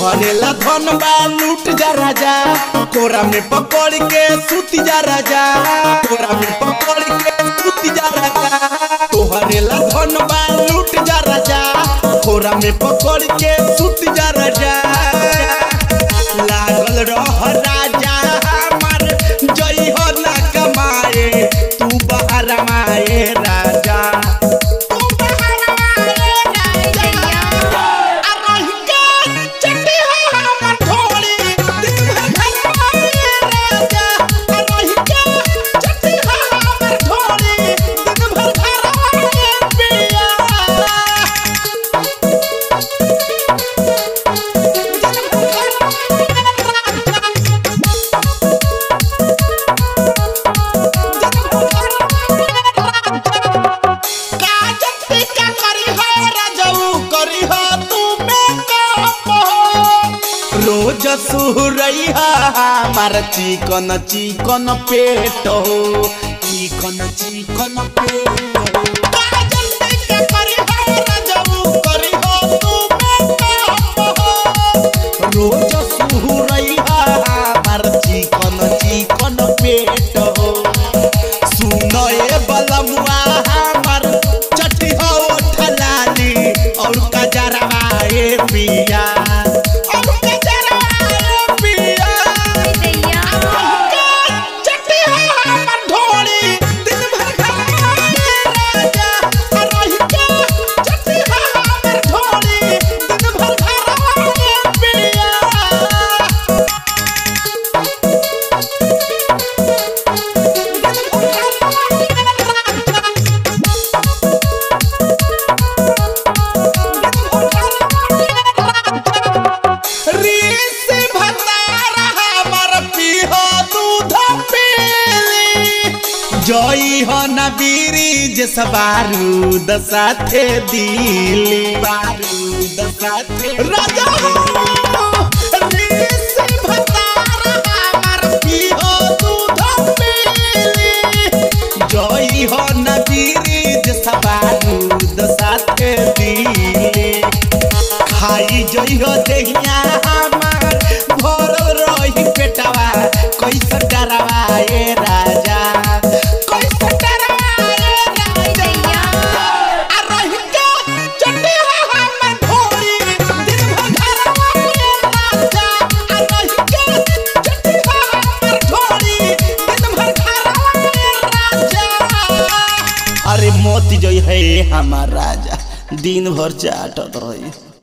तोहरेला धन बा लूट जा राजा, कोरा में पकड़ के सूती जा राजा, कोरा में पकड़ के सूती जा राजा। तोहरेला धन बा लूट जा राजा, कोरा में पकड़ के सूती जा राजा। लागल रह राजा हमार जई हो ना कमाए, तू बाहर माए राजा। रोज सुहरैया हमार चिकन चिकन पेट हो, चिकन चिकन पेट हो। रोज सुहरैया हमार चिकन चिकन पेट हो। सुन ए बलमुआ हमार चटी हो ठलाली और कजरवा ए पिया। जई हो न बीरी जैसा बारूद साथे दिली, बारूद साथे राजा जई हो न बीरी जैसा बारूद साथे दिली। खाई जई हो देहिया हमार भर रही पेटवा, कैसे डरवा ए राजा। अरे मोती जई है हमार राजा, दिन भर चाटत रही।